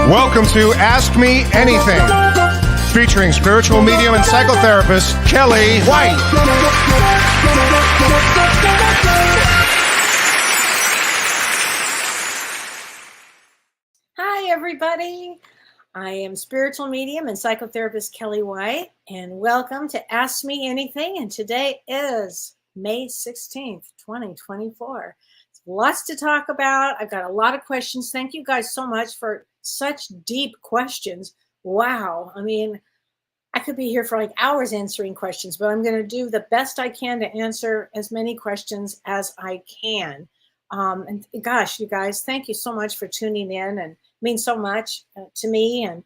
Welcome to Ask Me Anything, featuring spiritual medium and psychotherapist Kellee White. Hi, everybody. I am spiritual medium and psychotherapist Kellee White, and welcome to Ask Me Anything. And today is May 16th, 2024. Lots to talk about. I've got a lot of questions. Thank you guys so much for such deep questions. Wow. I mean, I could be here for like hours answering questions, but I'm going to do the best I can to answer as many questions as I can. And gosh, you guys, thank you so much for tuning in, and it means so much to me and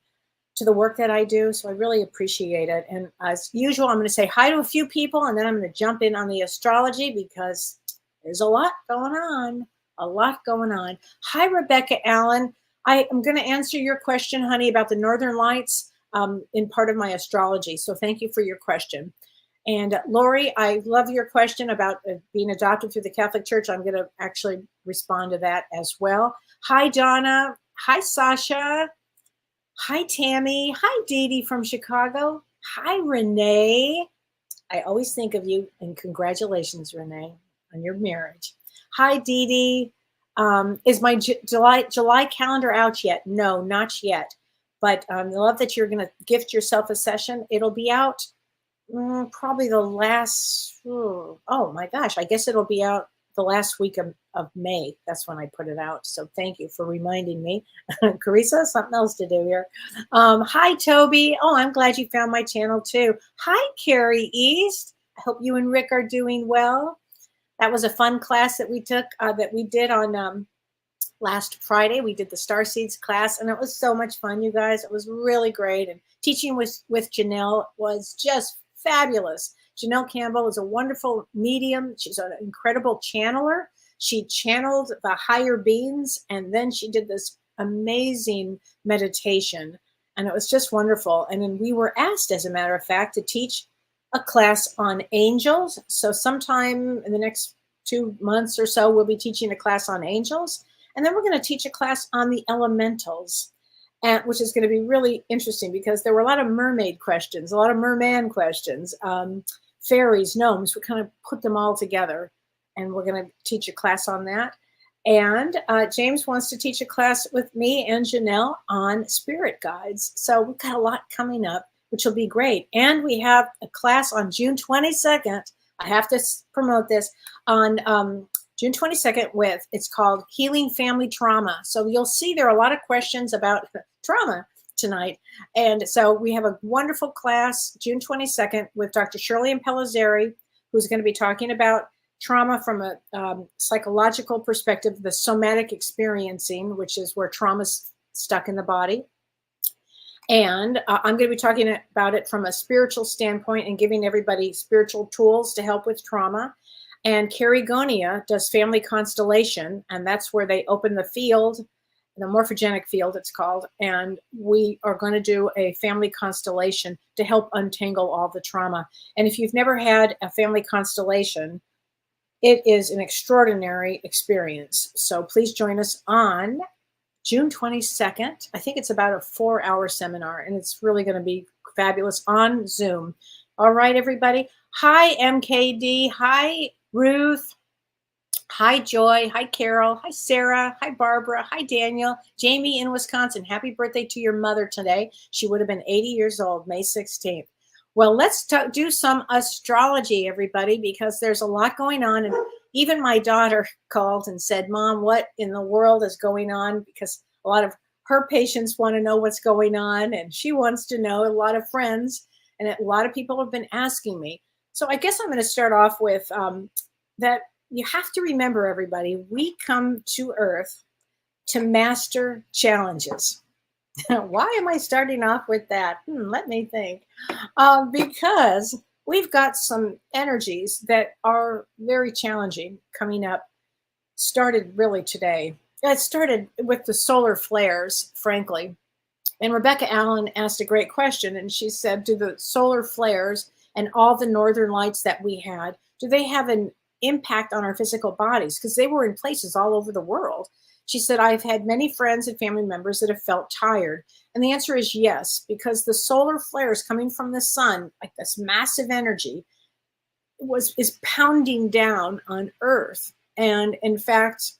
to the work that I do. So I really appreciate it. And as usual, I'm going to say hi to a few people, and then I'm going to jump in on the astrology because there's a lot going on. Hi, Rebecca Allen. I am going to answer your question, honey, about the Northern Lights in part of my astrology. So thank you for your question. And Lori, I love your question about being adopted through the Catholic Church. I'm going to actually respond to that as well. Hi, Donna. Hi, Sasha. Hi, Tammy. Hi, Dee Dee from Chicago. Hi, Renee. I always think of you, and congratulations, Renee, on your marriage. Hi, Dee Dee. Is my July calendar out yet? No, not yet. But I love that you're going to gift yourself a session. It'll be out probably the last, oh my gosh, I guess it'll be out the last week of May. That's when I put it out. So thank you for reminding me. Carissa, something else to do here. Hi, Toby. Oh, I'm glad you found my channel too. Hi, Carrie East. I hope you and Rick are doing well. That was a fun class that we took, that we did on last Friday. We did the Starseeds class, and it was so much fun, you guys. It was really great. And teaching with Janelle was just fabulous. Janelle Campbell is a wonderful medium. She's an incredible channeler. She channeled the higher beings, and then she did this amazing meditation, and it was just wonderful. And then we were asked, as a matter of fact, to teach a class on angels. So sometime in the next 2 months or so, we'll be teaching a class on angels. And then we're going to teach a class on the elementals, which is going to be really interesting because there were a lot of mermaid questions, a lot of merman questions, fairies, gnomes. We kind of put them all together, and we're going to teach a class on that. And James wants to teach a class with me and Janelle on spirit guides. So we've got a lot coming up, which will be great. And we have a class on June 22nd. I have to promote this on June 22nd it's called Healing Family Trauma. So you'll see there are a lot of questions about trauma tonight. And so we have a wonderful class, June 22nd, with Dr. Shirley Pellizzeri, who's going to be talking about trauma from a psychological perspective, the somatic experiencing, which is where trauma's stuck in the body. And I'm going to be talking about it from a spiritual standpoint and giving everybody spiritual tools to help with trauma. And Carrie Gonia does family constellation, and that's where they open the field, the morphogenic field it's called, and we are going to do a family constellation to help untangle all the trauma. And if you've never had a family constellation, it is an extraordinary experience. So please join us on June 22nd. I think it's about a 4-hour seminar, and it's really going to be fabulous on Zoom. All right, everybody. Hi, MKD. Hi, Ruth. Hi, Joy. Hi, Carol. Hi, Sarah. Hi, Barbara. Hi, Daniel. Jamie in Wisconsin. Happy birthday to your mother today. She would have been 80 years old, May 16th. Well, let's do some astrology, everybody, because there's a lot going on. And even my daughter called and said, Mom, what in the world is going on? Because a lot of her patients want to know what's going on, and she wants to know. A lot of friends and a lot of people have been asking me. So I guess I'm going to start off with that you have to remember, everybody, we come to Earth to master challenges. Why am I starting off with that? Let me think. Because we've got some energies that are very challenging coming up. Started really today. It started with the solar flares, frankly. And Rebecca Allen asked a great question, and she said, do the solar flares and all the northern lights that we had, do they have an impact on our physical bodies because they were in places all over the world. She said, I've had many friends and family members that have felt tired. And the answer is yes, because the solar flares coming from the sun, like this massive energy, is pounding down on Earth. And in fact,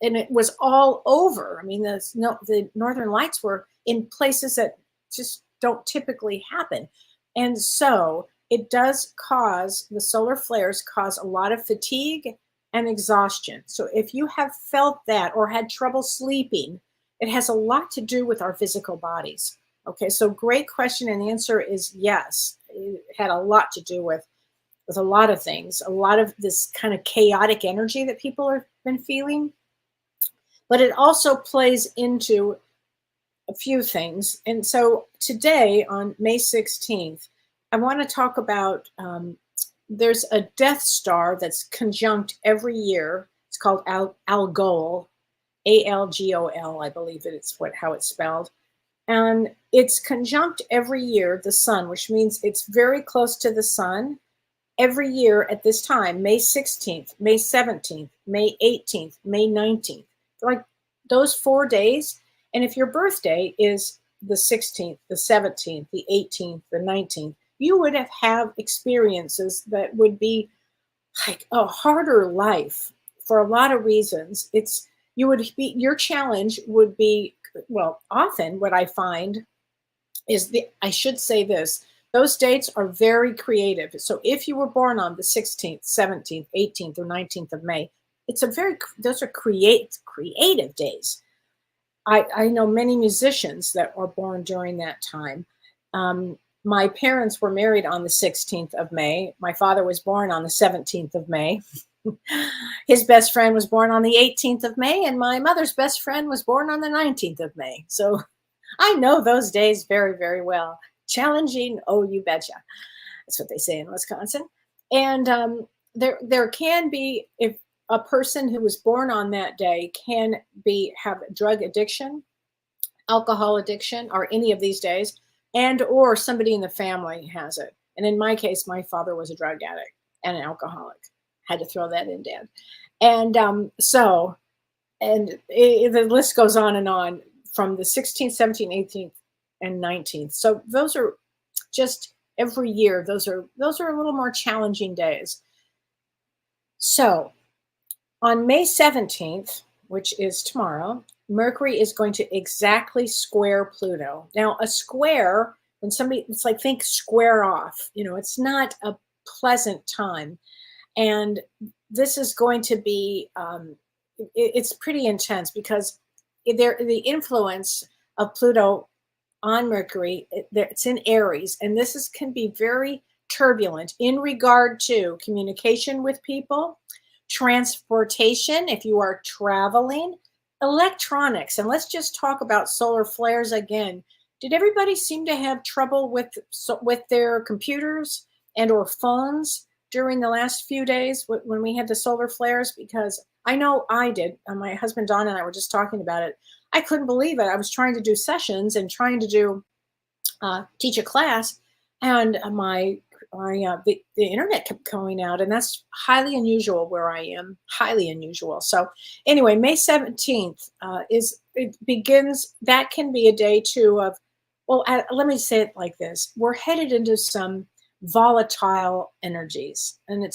and it was all over. I mean, the Northern Lights were in places that just don't typically happen. And so it does cause, the solar flares cause a lot of fatigue and exhaustion. So if you have felt that or had trouble sleeping, it has a lot to do with our physical bodies. Okay, so great question, and the answer is yes. It had a lot to do with a lot of things, a lot of this kind of chaotic energy that people have been feeling. But it also plays into a few things. And so today on May 16th, I want to talk about, there's a Death Star that's conjunct every year. It's called Algol, Algol, I believe it's how it's spelled. And it's conjunct every year the sun, which means it's very close to the sun. Every year at this time, May 16th, May 17th, May 18th, May 19th, like those 4 days. And if your birthday is the 16th, the 17th, the 18th, the 19th, you would have experiences that would be like a harder life for a lot of reasons. Your challenge would be, well, often what I find is I should say this, those dates are very creative. So if you were born on the 16th, 17th, 18th, or 19th of May, those are creative days. I know many musicians that were born during that time. My parents were married on the 16th of May. My father was born on the 17th of May. His best friend was born on the 18th of May, and my mother's best friend was born on the 19th of May. So I know those days very, very well. Challenging, oh, you betcha. That's what they say in Wisconsin. And there can be, if a person who was born on that day can have drug addiction, alcohol addiction, or any of these days, and or somebody in the family has it. And in my case, my father was a drug addict and an alcoholic. Had to throw that in, Dad. And the list goes on from the 16th, 17th, 18th, and 19th. So those are just every year. Those are a little more challenging days. So on May 17th, which is tomorrow, Mercury is going to exactly square Pluto. Now, a square, it's like, think square off. It's not a pleasant time. And this is going to be, it's pretty intense because the influence of Pluto on Mercury, it's in Aries, and can be very turbulent in regard to communication with people, transportation, if you are traveling, electronics. And let's just talk about solar flares again. Did everybody seem to have trouble with their computers and or phones during the last few days when we had the solar flares? Because I know I did. My husband Don and I were just talking about it. I couldn't believe it. I was trying to do sessions and trying to teach a class, and the internet kept going out, and that's highly unusual where I am. Highly unusual. So anyway, May 17th begins. That can be a day too of, well, let me say it like this: we're headed into some volatile energies, and it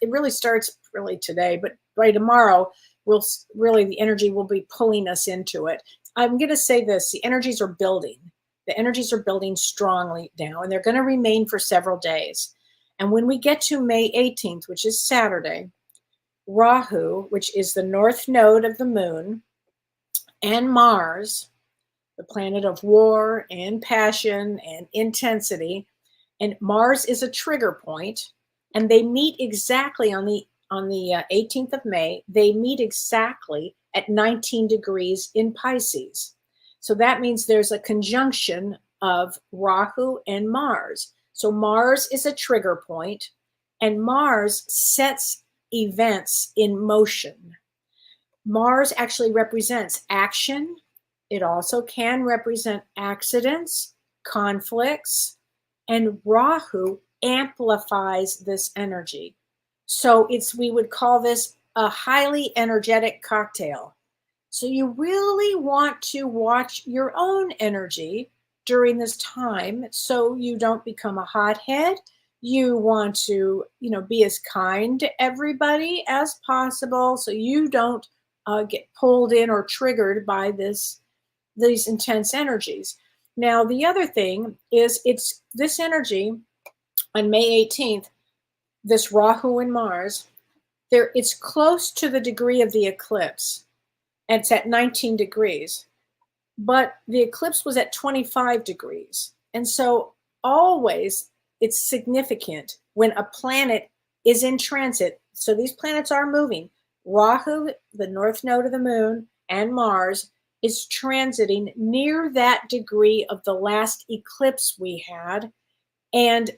really starts today, but by tomorrow the energy will be pulling us into it. I'm going to say this: the energies are building strongly now, and they're going to remain for several days. And when we get to May 18th, which is Saturday, Rahu, which is the north node of the moon, and Mars, the planet of war and passion and intensity, and Mars is a trigger point, and they meet exactly on the 18th of May. They meet exactly at 19 degrees in Pisces. So that means there's a conjunction of Rahu and Mars. So Mars is a trigger point, and Mars sets events in motion. Mars actually represents action. It also can represent accidents, conflicts, and Rahu amplifies this energy. So we would call this a highly energetic cocktail. So you really want to watch your own energy during this time so you don't become a hothead. You want to, be as kind to everybody as possible so you don't get pulled in or triggered by these intense energies. Now, the other thing is it's this energy on May 18th, this Rahu and Mars, it's close to the degree of the eclipse. And it's at 19 degrees. But the eclipse was at 25 degrees. And so always it's significant when a planet is in transit. So these planets are moving. Rahu, the north node of the moon, and Mars is transiting near that degree of the last eclipse we had. And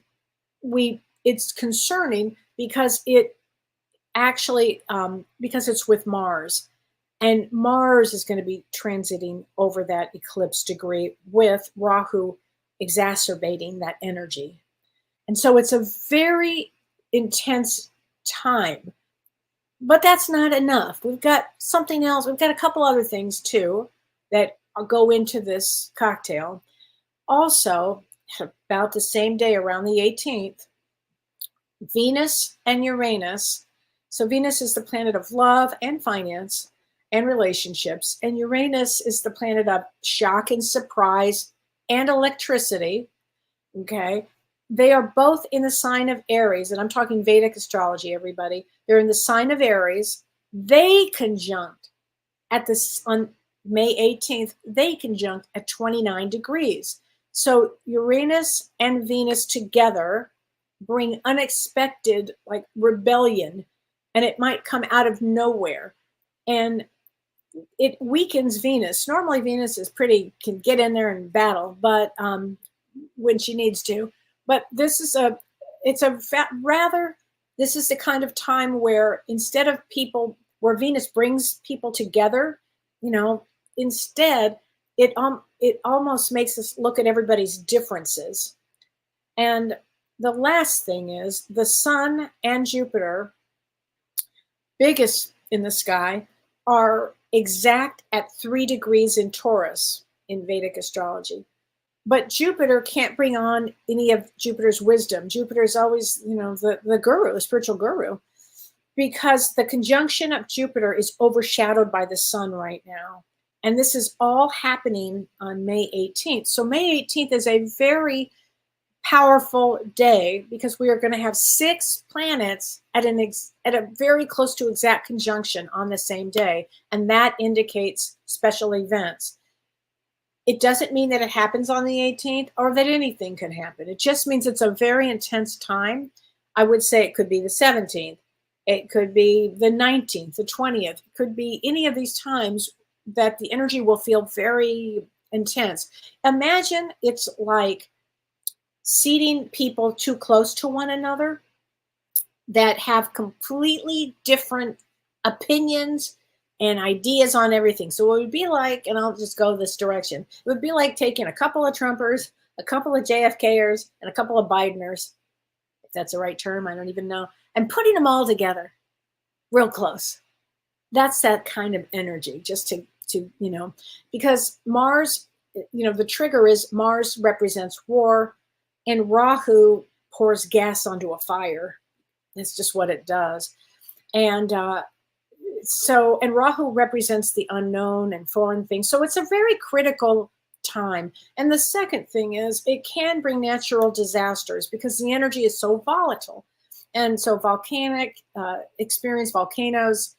it's concerning because it actually, because it's with Mars. And Mars is going to be transiting over that eclipse degree with Rahu exacerbating that energy. And so it's a very intense time. But that's not enough. We've got something else. We've got a couple other things too that go into this cocktail. Also, about the same day, around the 18th, Venus and Uranus. So Venus is the planet of love and finance and relationships, and Uranus is the planet of shock and surprise and electricity. Okay, they are both in the sign of Aries, and I'm talking Vedic astrology, everybody. They're in the sign of Aries. They conjunct on May 18th. They conjunct at 29 degrees. So Uranus and Venus together bring unexpected, like, rebellion, and it might come out of nowhere, and it weakens Venus. Normally Venus can get in there and battle, but when she needs to. But this is the kind of time where instead of where Venus brings people together, instead it almost makes us look at everybody's differences. And the last thing is the Sun and Jupiter, biggest in the sky, are exact at 3 degrees in Taurus in Vedic astrology. But Jupiter can't bring on any of Jupiter's wisdom. Jupiter is always, the guru, the spiritual guru, because the conjunction of Jupiter is overshadowed by the Sun right now. And this is all happening on May 18th. So May 18th is a very powerful day because we are going to have 6 planets at a very close to exact conjunction on the same day, and that indicates special events. It doesn't mean that it happens on the 18th or that anything can happen. It just means it's a very intense time. I would say it could be the 17th, it could be the 19th, the 20th, it could be any of these times that the energy will feel very intense. Imagine it's like seating people too close to one another that have completely different opinions and ideas on everything. So it would be like, and I'll just go this direction, it would be like taking a couple of Trumpers, a couple of JFKers, and a couple of Bideners, if that's the right term, I don't even know, and putting them all together real close. That's that kind of energy, just to because Mars, the trigger is Mars represents war, and Rahu pours gas onto a fire. That's just what it does. And and Rahu represents the unknown and foreign things. So it's a very critical time. And the second thing is it can bring natural disasters because the energy is so volatile. And so volcanic experience, volcanoes,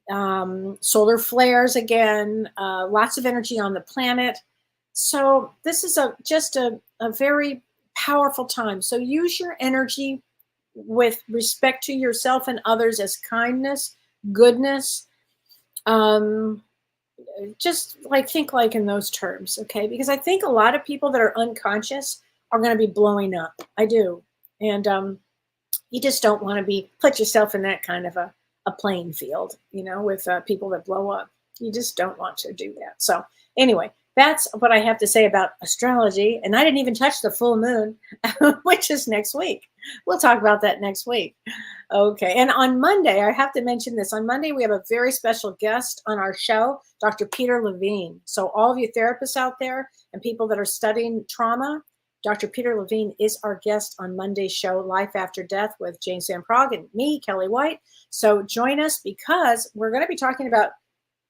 solar flares again, lots of energy on the planet. So this is just a very powerful time. So use your energy with respect to yourself and others as kindness, goodness. Just think in those terms, okay? Because I think a lot of people that are unconscious are going to be blowing up. I do. And you just don't want to put yourself in that kind of a playing field, with people that blow up. You just don't want to do that. So anyway, that's what I have to say about astrology. And I didn't even touch the full moon, which is next week. We'll talk about that next week. Okay. And on Monday, I have to mention this. On Monday, we have a very special guest on our show, Dr. Peter Levine. So all of you therapists out there and people that are studying trauma, Dr. Peter Levine is our guest on Monday's show, Life After Death, with Jane Samprog and me, Kellee White. So join us, because we're going to be talking about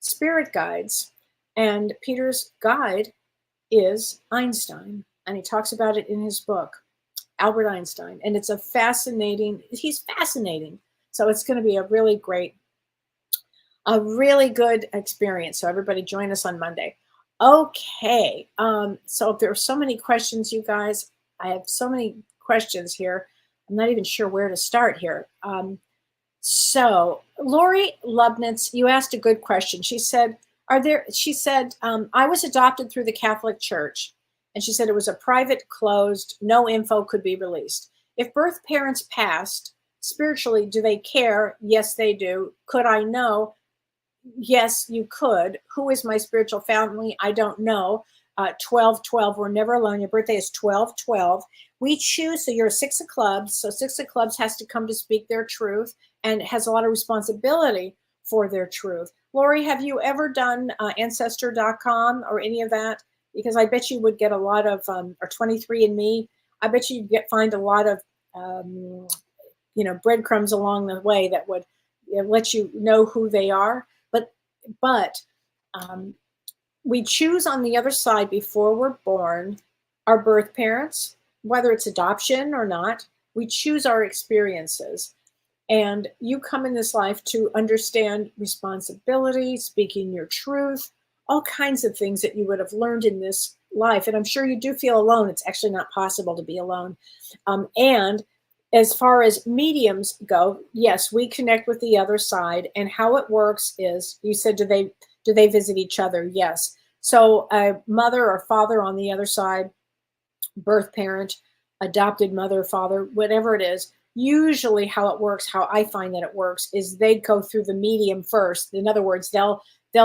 spirit guides. And Peter's guide is Einstein. And he talks about it in his book, Albert Einstein. And it's he's fascinating. So it's going to be a really good experience. So everybody join us on Monday. Okay, so there are so many questions, you guys. I have so many questions here. I'm not even sure where to start here. So Lori Lubnitz, you asked a good question. She said, I was adopted through the Catholic Church. And she said it was a private, closed, no info could be released. If birth parents passed, spiritually, do they care? Yes, they do. Could I know? Yes, you could. Who is my spiritual family? I don't know. 12-12, we're never alone. Your birthday is 12-12. We choose, so you're a 6 of clubs. So 6 of clubs has to come to speak their truth and has a lot of responsibility for their truth. Lori, have you ever done Ancestor.com or any of that? Because I bet you would get a lot of, or 23andMe, I bet you'd find a lot of, breadcrumbs along the way that would let you know who they are. But we choose on the other side before we're born our birth parents, whether it's adoption or not. We choose our experiences. And you come in this life to understand responsibility, speaking your truth, all kinds of things that you would have learned in this life. And I'm sure you do feel alone. It's actually not possible to be alone. And as far as mediums go, yes, we connect with the other side. And how it works is, you said, do they visit each other? Yes. So a mother or father on the other side, birth parent, adopted mother, father, whatever it is, usually how it works, how I find that it works, is they go through the medium first. In other words, they'll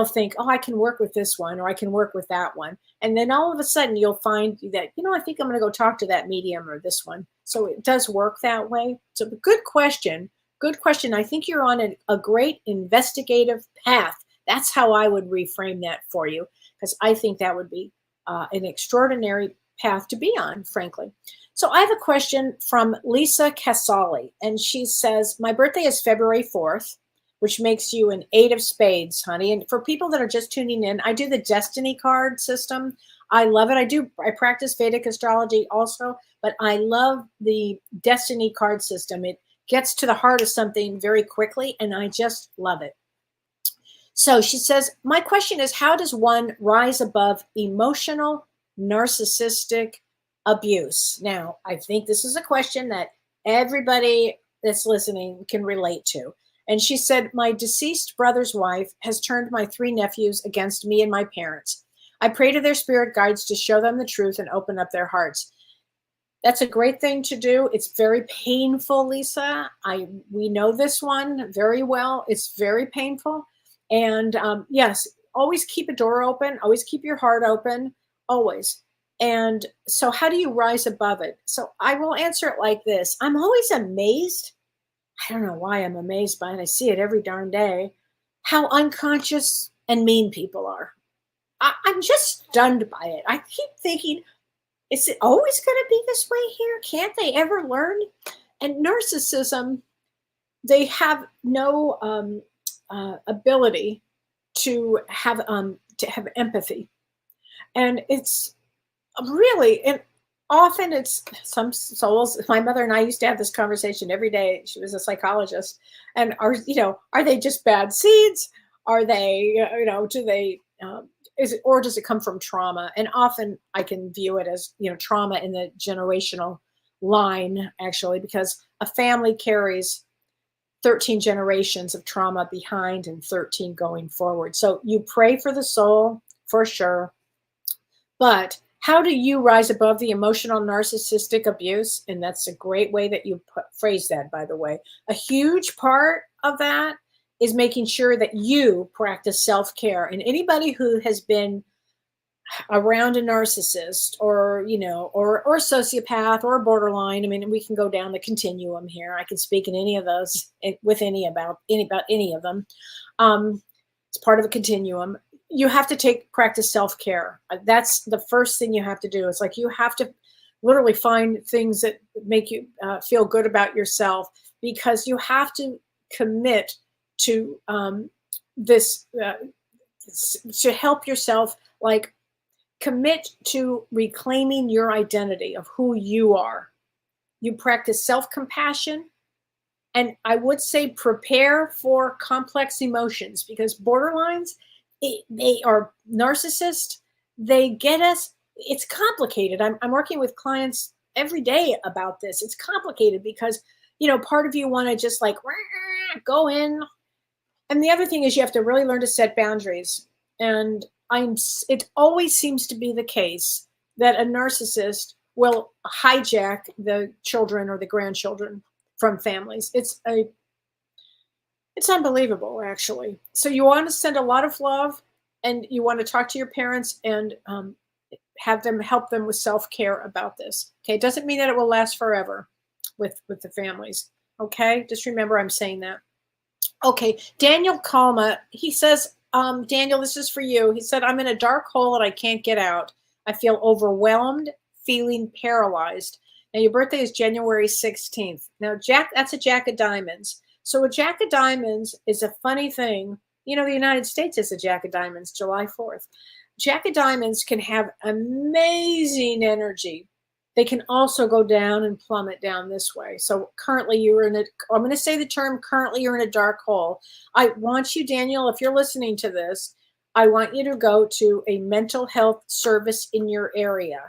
think, oh, I can work with this one, or I can work with that one. And then all of a sudden you'll find that, I think I'm going to go talk to that medium or this one. So it does work that way. So good question. Good question. I think you're on a great investigative path. That's how I would reframe that for you, because I think that would be an extraordinary path to be on, frankly. So I have a question from Lisa Casali, and she says, my birthday is February 4th, which makes you an 8 of spades, honey. And for people that are just tuning in, I do the destiny card system. I love it. I practice Vedic astrology also, but I love the destiny card system. It gets to the heart of something very quickly, and I just love it. So she says, my question is, how does one rise above emotional, narcissistic abuse? Now, I think this is a question that everybody that's listening can relate to. And she said, my deceased brother's wife has turned my 3 nephews against me and my parents. I pray to their spirit guides to show them the truth and open up their hearts. That's a great thing to do. It's very painful, Lisa. We know this one very well. It's very painful. And yes, always keep a door open. Always keep your heart open. Always. And so how do you rise above it? So I will answer it like this. I'm always amazed. I don't know why I'm amazed by it. I see it every darn day. How unconscious and mean people are. I'm just stunned by it. I keep thinking, is it always going to be this way here? Can't they ever learn? And narcissism, they have no ability to have empathy. And it's really, and often it's some souls. My mother and I used to have this conversation every day. She was a psychologist. And are they just bad seeds? Are they, do they, or does it come from trauma? And often I can view it as, trauma in the generational line, actually, because a family carries 13 generations of trauma behind and 13 going forward. So you pray for the soul for sure. But how do you rise above the emotional narcissistic abuse? And that's a great way that you phrase that, by the way. A huge part of that is making sure that you practice self-care. And anybody who has been around a narcissist, or or a sociopath, or a borderline. I mean, we can go down the continuum here. I can speak in any of those, with about any of them. It's part of a continuum. You have to practice self-care. That's the first thing you have to do. It's like you have to literally find things that make you feel good about yourself, because you have to commit to this to help yourself, like commit to reclaiming your identity of who you are. You practice self-compassion, and I would say prepare for complex emotions, because borderlines, they are narcissists. They get us. It's complicated. I'm working with clients every day about this. It's complicated because, part of you want to just like go in. And the other thing is you have to really learn to set boundaries. And it always seems to be the case that a narcissist will hijack the children or the grandchildren from families. It's unbelievable, actually. So you want to send a lot of love, and you want to talk to your parents and have them help them with self-care about this. Okay, it doesn't mean that it will last forever with the families. Okay, just remember I'm saying that. Okay, Daniel Kalma, he says, Daniel, this is for you. He said, I'm in a dark hole and I can't get out. I feel overwhelmed, feeling paralyzed. Now, your birthday is January 16th. Now, that's a Jack of Diamonds. So a Jack of Diamonds is a funny thing. The United States is a Jack of Diamonds, July 4th. Jack of Diamonds can have amazing energy. They can also go down and plummet down this way. So currently I'm going to say the term, currently you're in a dark hole. I want you, Daniel, if you're listening to this, I want you to go to a mental health service in your area.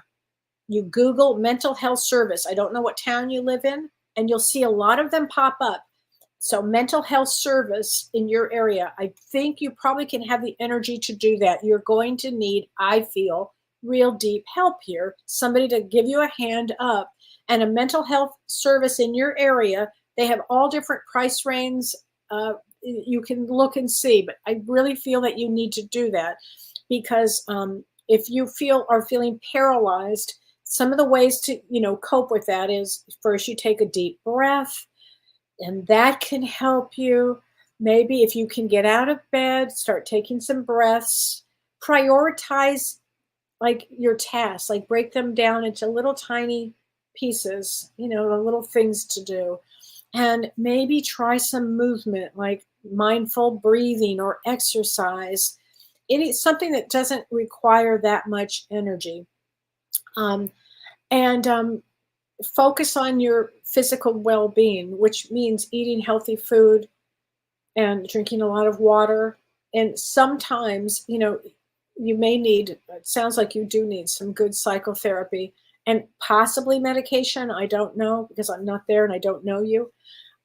You Google mental health service. I don't know what town you live in, and you'll see a lot of them pop up. So mental health service in your area. I think you probably can have the energy to do that. You're going to need, I feel, real deep help here. Somebody to give you a hand up. And a mental health service in your area, they have all different price ranges. You can look and see, but I really feel that you need to do that, because if you are feeling paralyzed, some of the ways to cope with that is, first you take a deep breath, and that can help you. Maybe if you can get out of bed, start taking some breaths. Prioritize like your tasks, like break them down into little tiny pieces, the little things to do. And maybe try some movement, like mindful breathing or exercise. It is something that doesn't require that much energy. And focus on your physical well-being, which means eating healthy food and drinking a lot of water. And sometimes, you may need, it sounds like you do need some good psychotherapy and possibly medication. I don't know, because I'm not there and I don't know you.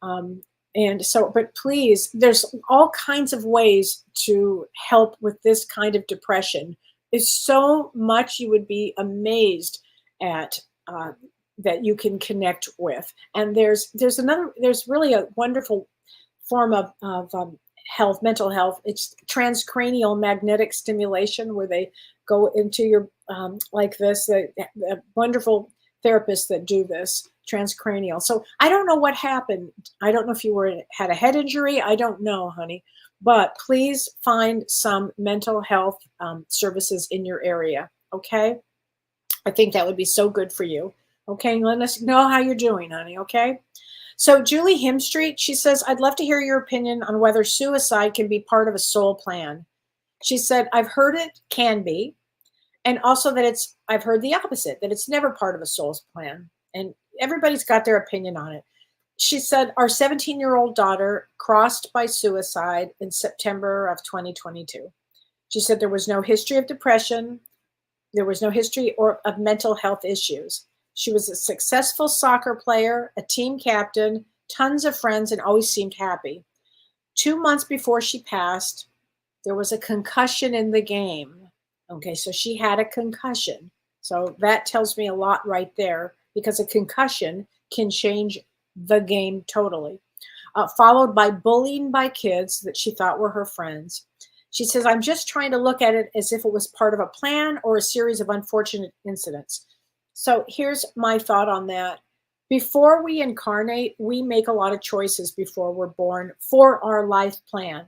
But please, there's all kinds of ways to help with this kind of depression. There's so much you would be amazed at that you can connect with. And there's really a wonderful form of health, mental health. It's transcranial magnetic stimulation, where they go into your like this. The wonderful therapists that do this transcranial. So I don't know what happened. I don't know if you had a head injury. I don't know, honey. But please find some mental health services in your area. Okay, I think that would be so good for you. Okay, let us know how you're doing, honey. Okay. So Julie Himstreet, she says, I'd love to hear your opinion on whether suicide can be part of a soul plan. She said, I've heard it can be. And also that I've heard the opposite, that it's never part of a soul's plan. And everybody's got their opinion on it. She said, our 17-year-old daughter crossed by suicide in September of 2022. She said there was no history of depression. There was no history of mental health issues. She was a successful soccer player, a team captain, tons of friends, and always seemed happy. 2 months before she passed, there was a concussion in the game. Okay, so she had a concussion. So that tells me a lot right there, because a concussion can change the game totally. Followed by bullying by kids that she thought were her friends. She says, I'm just trying to look at it as if it was part of a plan or a series of unfortunate incidents. So here's my thought on that. Before we incarnate, we make a lot of choices before we're born for our life plan.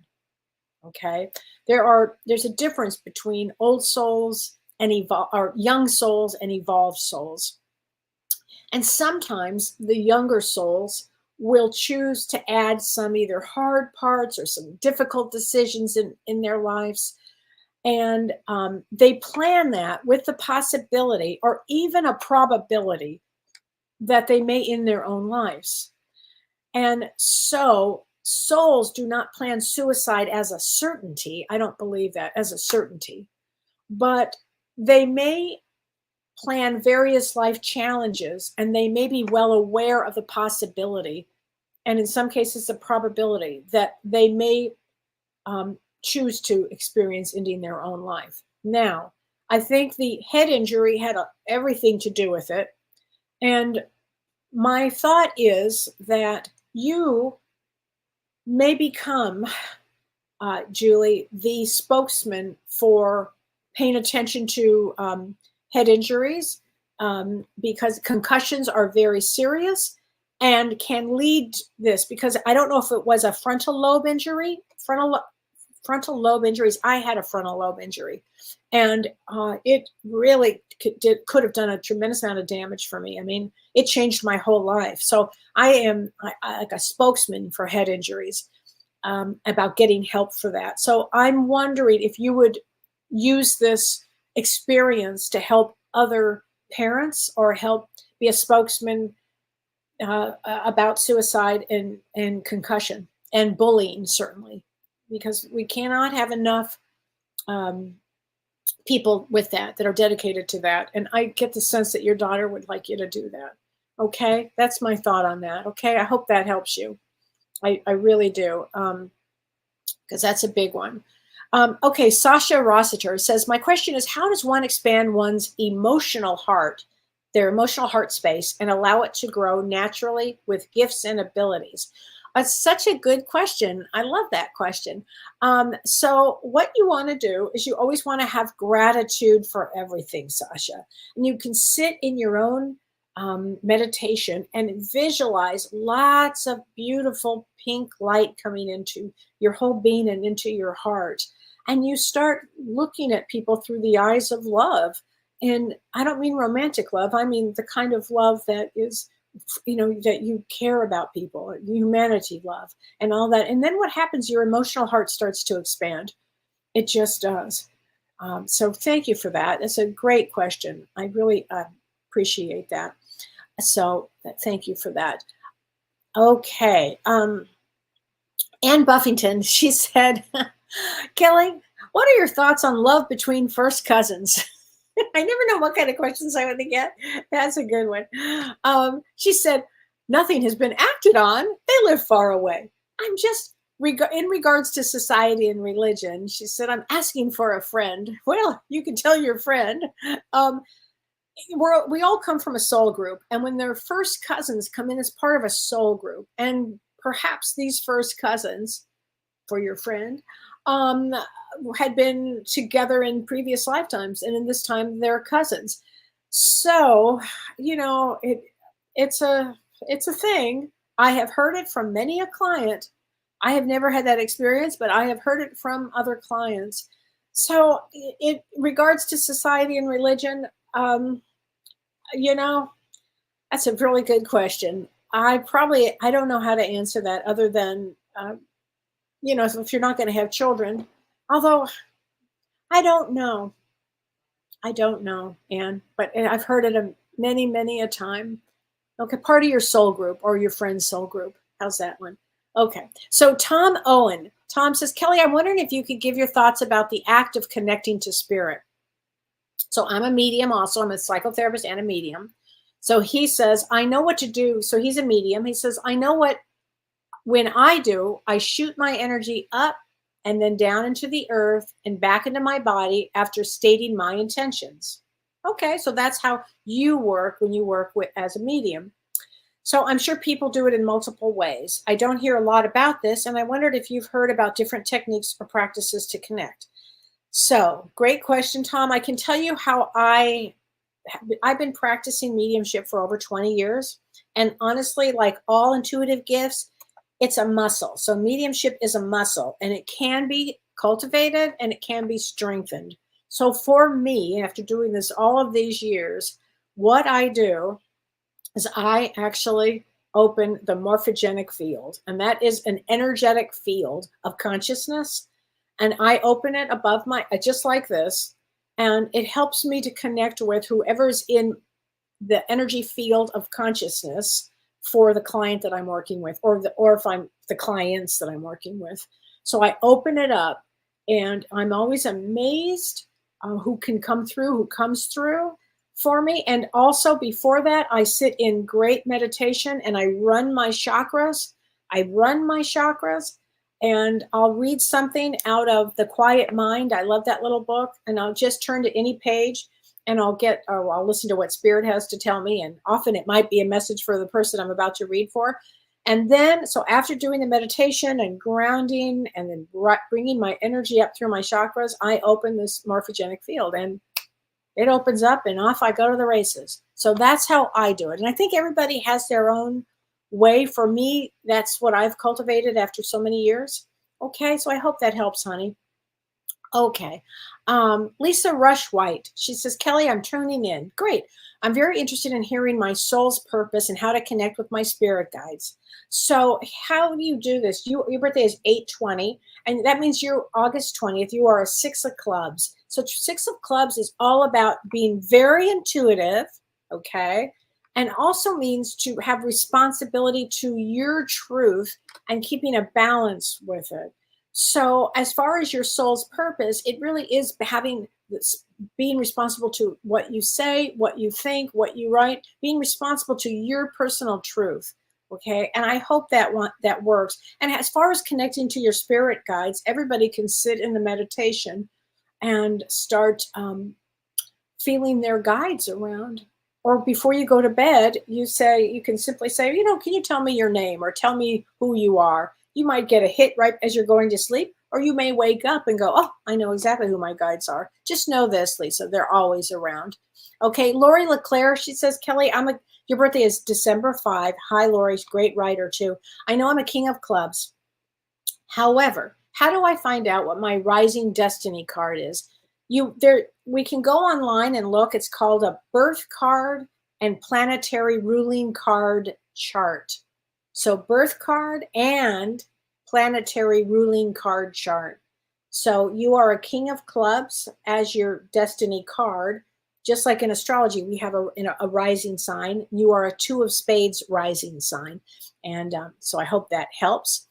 Okay. There's a difference between old souls and or young souls and evolved souls. And sometimes the younger souls will choose to add some either hard parts or some difficult decisions in their lives. And they plan that with the possibility or even a probability that they may end their own lives. And so souls do not plan suicide as a certainty. I don't believe that as a certainty, but they may plan various life challenges, and they may be well aware of the possibility, and in some cases the probability, that they may choose to experience ending their own life. Now, I think the head injury had everything to do with it. And my thought is that you may become, Julie, the spokesman for paying attention to head injuries, because concussions are very serious and can lead this, because I don't know if it was a frontal lobe injury, frontal lobe injuries. I had a frontal lobe injury, and it really could have done a tremendous amount of damage for me. I mean, it changed my whole life. So I am like a spokesman for head injuries, about getting help for that. So I'm wondering if you would use this experience to help other parents or help be a spokesman about suicide and concussion and bullying, certainly, because we cannot have enough people with that are dedicated to that. And I get the sense that your daughter would like you to do that. Okay, that's my thought on that. Okay, I hope that helps you. I really do, because that's a big one. Okay, Sasha Rossiter says, my question is, how does one expand one's emotional heart, their emotional heart space, and allow it to grow naturally with gifts and abilities? It's such a good question. I love that question. So what you want to do is you always want to have gratitude for everything, Sasha. And you can sit in your own meditation and visualize lots of beautiful pink light coming into your whole being and into your heart. And you start looking at people through the eyes of love. And I don't mean romantic love. I mean the kind of love that is, that you care about people, humanity love and all that. And then what happens? Your emotional heart starts to expand. It just does. So thank you for that. That's a great question. I really appreciate that. So thank you for that. Okay. Ann Buffington, she said, Kellee, what are your thoughts on love between first cousins? I never know what kind of questions I want to get. That's a good one. She said, nothing has been acted on. They live far away. I'm just, in regards to society and religion, she said, I'm asking for a friend. Well, you can tell your friend. We all come from a soul group. And when their first cousins come in as part of a soul group, and perhaps these first cousins for your friend had been together in previous lifetimes, and in this time they're cousins. So, it's a thing. I have heard it from many a client. I have never had that experience, but I have heard it from other clients. So, in regards to society and religion, that's a really good question. I don't know how to answer that other than, if you're not going to have children, although I don't know, Anne, but I've heard it many, many a time. Okay, part of your soul group or your friend's soul group. How's that one? Okay, so Tom Owen. Tom says, Kellee, I'm wondering if you could give your thoughts about the act of connecting to spirit. So I'm a medium also. I'm a psychotherapist and a medium. So he says, I know what to do. So he's a medium. He says, when I do, I shoot my energy up and then down into the earth and back into my body after stating my intentions. Okay, so that's how you work when you work as a medium. So I'm sure people do it in multiple ways. I don't hear a lot about this, and I wondered if you've heard about different techniques or practices to connect. So, great question, Tom. I can tell you how I've been practicing mediumship for over 20 years. And honestly, like all intuitive gifts, it's a muscle. So mediumship is a muscle, and it can be cultivated and it can be strengthened. So for me, after doing this all of these years, what I do is I actually open the morphogenic field, and that is an energetic field of consciousness. And I open it above my, just like this, and it helps me to connect with whoever's in the energy field of consciousness for the client that I'm working with, or if I'm the clients that I'm working with. So I open it up, and I'm always amazed who can come through, who comes through for me. And also before that, I sit in great meditation and I run my chakras. And I'll read something out of The Quiet Mind. I love that little book. And I'll just turn to any page and I'll listen to what Spirit has to tell me. And often it might be a message for the person I'm about to read for. And then, so after doing the meditation and grounding and then bringing my energy up through my chakras, I open this morphogenic field and it opens up and off I go to the races. So that's how I do it. And I think everybody has their own way. For me, that's what I've cultivated after so many years. Okay, so I hope that helps, honey. Okay. Lisa Rush White, she says, Kellee, I'm tuning in. Great. I'm very interested in hearing my soul's purpose and how to connect with my spirit guides. So how do you do this? Your birthday is 8/20, and that means you're August 20th. You are a 6 of clubs. So 6 of clubs is all about being very intuitive, okay? And also means to have responsibility to your truth and keeping a balance with it. So as far as your soul's purpose, it really is having this, being responsible to what you say, what you think, what you write, being responsible to your personal truth. Okay. And I hope that works. And as far as connecting to your spirit guides, everybody can sit in the meditation and start feeling their guides around. Or before you go to bed, you can simply say, can you tell me your name or tell me who you are? You might get a hit right as you're going to sleep, or you may wake up and go, oh, I know exactly who my guides are. Just know this, Lisa, they're always around. Okay, Lori LeClaire, she says, Kellee, your birthday is December 5. Hi, Lori, great writer too. I know I'm a king of clubs. However, how do I find out what my rising destiny card is? We can go online and look. It's called a birth card and planetary ruling card chart. So birth card and planetary ruling card chart. So you are a king of clubs as your destiny card. Just like in astrology, we have a rising sign. You are a 2 of spades rising sign. And so I hope that helps.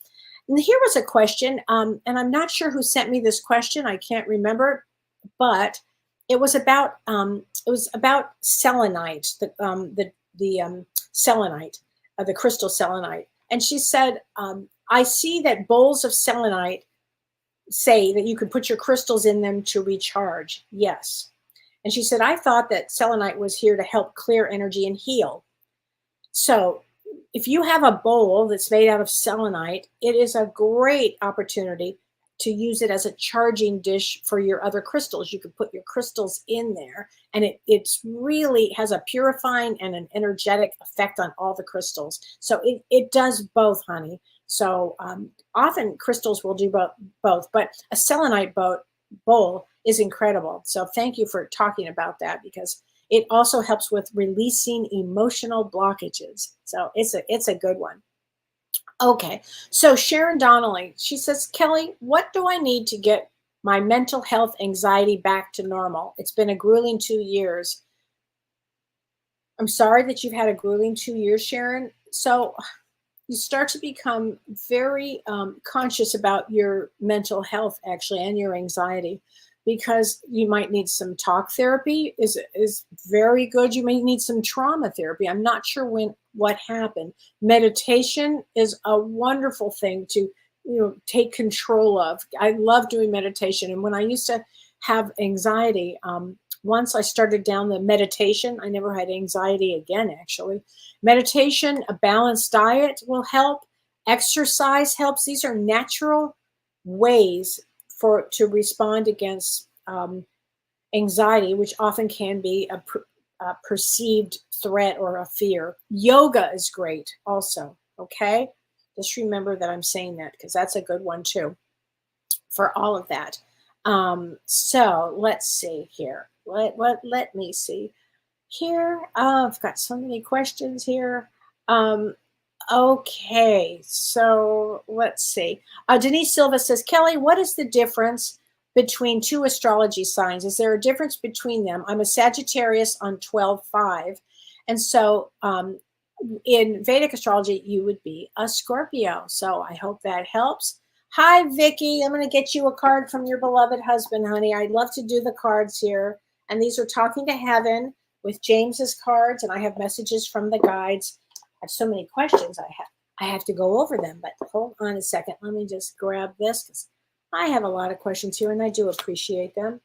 And here was a question, and I'm not sure who sent me this question. I can't remember, but it was about selenite, the selenite, the crystal selenite. And she said, I see that bowls of selenite say that you can put your crystals in them to recharge. Yes. And she said, I thought that selenite was here to help clear energy and heal. So if you have a bowl that's made out of selenite, it is a great opportunity to use it as a charging dish for your other crystals. You can put your crystals in there, and it's really has a purifying and an energetic effect on all the crystals. So it does both, honey. So often crystals will do both, but a selenite bowl is incredible. So thank you for talking about that, because it also helps with releasing emotional blockages. So it's a good one. Okay, so Sharon Donnelly, she says, Kellee, what do I need to get my mental health anxiety back to normal? It's been a grueling 2 years. I'm sorry that you've had a grueling 2 years, Sharon. So you start to become very conscious about your mental health, actually, and your anxiety, because you might need some talk therapy is very good. You may need some trauma therapy. I'm not sure what happened. Meditation is a wonderful thing to take control of. I love doing meditation. And when I used to have anxiety, once I started down the meditation, I never had anxiety again, actually. Meditation, a balanced diet will help. Exercise helps. These are natural ways to respond against anxiety, which often can be a perceived threat or a fear. Yoga is great also, okay? Just remember that I'm saying that because that's a good one too for all of that. So let's see here. Let me see here. I've got so many questions here. Okay, so let's see. Denise Silva says, Kellee, what is the difference between two astrology signs? Is there a difference between them? I'm a Sagittarius on 12/5. And so in Vedic astrology, you would be a Scorpio. So I hope that helps. Hi, Vicky. I'm going to get you a card from your beloved husband, honey. I'd love to do the cards here. And these are Talking to Heaven with James's cards. And I have messages from the guides. I have so many questions I have to go over them. But hold on a second. Let me just grab this because I have a lot of questions here and I do appreciate them.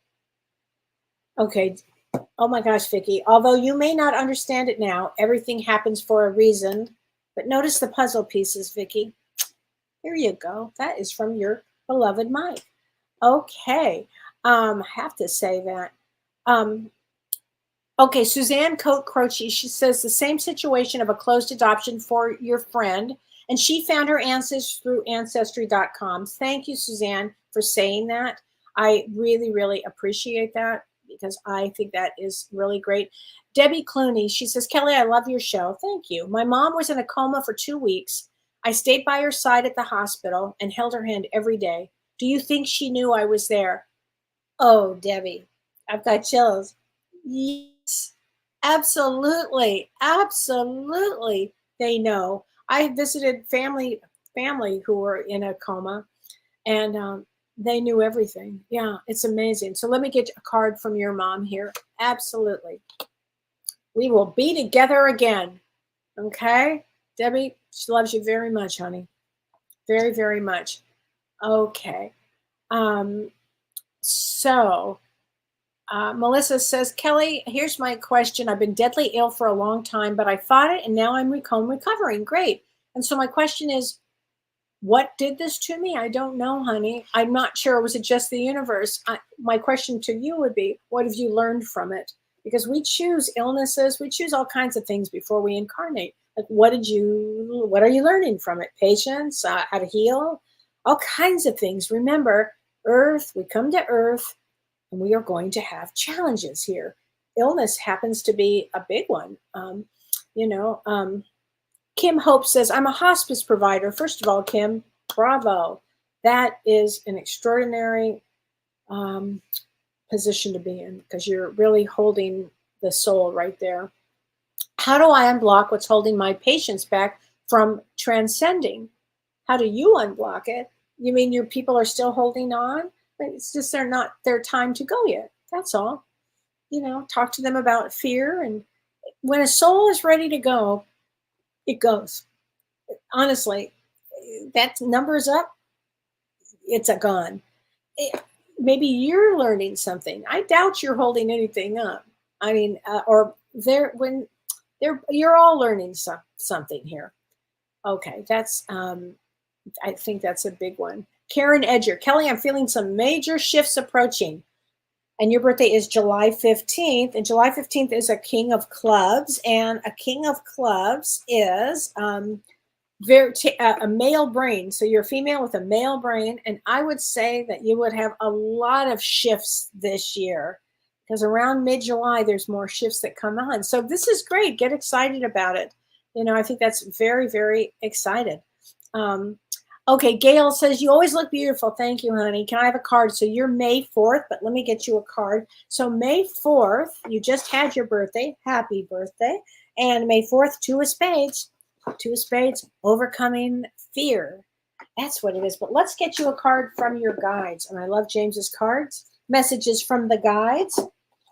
Okay. Oh my gosh, Vicky. Although you may not understand it now, everything happens for a reason. But notice the puzzle pieces, Vicky. Here you go. That is from your beloved Mike. Okay. I have to say that. Okay, Suzanne Cote Croce, she says the same situation of a closed adoption for your friend, and she found her ancestors through Ancestry.com. Thank you, Suzanne, for saying that. I really, really appreciate that because I think that is really great. Debbie Clooney, she says, Kellee, I love your show. Thank you. My mom was in a coma for 2 weeks. I stayed by her side at the hospital and held her hand every day. Do you think she knew I was there? Oh, Debbie, I've got chills. Yes, absolutely. Absolutely. They know. I visited family who were in a coma and they knew everything. Yeah, it's amazing. So let me get a card from your mom here. Absolutely. We will be together again. Okay? Debbie, she loves you very much, honey. Very, very much. Okay. Melissa says, Kellee, here's my question. I've been deadly ill for a long time, but I fought it and now I'm recovering. Great. And so my question is, what did this to me? I don't know, honey. I'm not sure. Was it just the universe? My question to you would be, what have you learned from it? Because we choose illnesses. We choose all kinds of things before we incarnate. Like, what are you learning from it? Patience, how to heal, all kinds of things. Remember, Earth, we come to Earth and we are going to have challenges here. Illness happens to be a big one. Kim Hope says, I'm a hospice provider. First of all, Kim, bravo. That is an extraordinary position to be in because you're really holding the soul right there. How do I unblock what's holding my patients back from transcending? How do you unblock it? You mean your people are still holding on? It's just they're not their time to go yet. That's all. Talk to them about fear. And when a soul is ready to go, it goes. Honestly, that number's up. It's a gone. Maybe you're learning something. I doubt you're holding anything up. I mean, you're all learning something here. Okay, that's I think that's a big one. Karen Edger, Kellee, I'm feeling some major shifts approaching. And your birthday is July 15th. And July 15th is a King of Clubs. And a King of Clubs is a male brain. So you're a female with a male brain. And I would say that you would have a lot of shifts this year. Because around mid-July, there's more shifts that come on. So this is great. Get excited about it. I think that's very, very excited. Okay, Gail says, you always look beautiful. Thank you, honey. Can I have a card? So you're May 4th, but let me get you a card. So May 4th, you just had your birthday. Happy birthday. And May 4th, 2 of spades. 2 of spades, overcoming fear. That's what it is. But let's get you a card from your guides. And I love James's cards. Messages from the guides.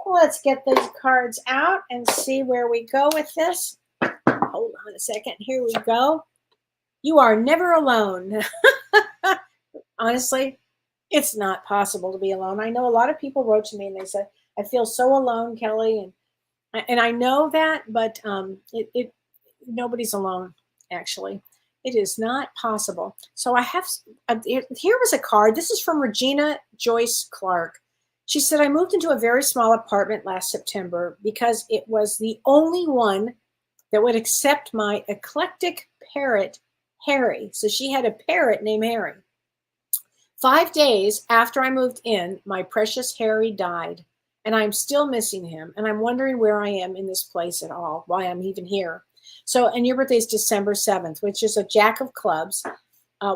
Let's get these cards out and see where we go with this. Hold on a second. Here we go. You are never alone. Honestly, it's not possible to be alone. I know a lot of people wrote to me and they said, I feel so alone, Kellee, and I know that, but nobody's alone, actually. It is not possible. So I have, here was a card. This is from Regina Joyce Clark. She said, I moved into a very small apartment last September because it was the only one that would accept my eclectic parrot, Harry. So she had a parrot named Harry. 5 days after I moved in, my precious Harry died, and I'm still missing him. And I'm wondering where I am in this place at all, why I'm even here. So, and your birthday is December 7th, which is a Jack of Clubs